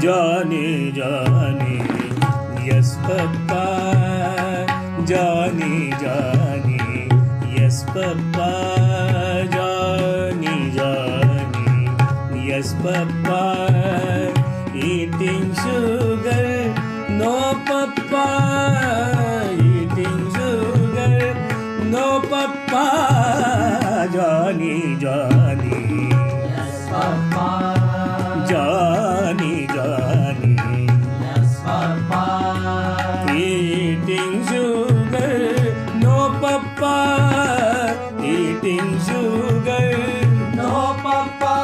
Johnny, Johnny, yes, Papa. Johnny, Johnny, yes, Papa. Johnny, Johnny, yes, Papa. Eating sugar, no, Papa. Eating sugar, no, Papa. Johnny, Johnny, Yes, Papa. Johnny, Johnny, Yes, Papa. eating sugar, no, Papa. Eating sugar, No, Papa.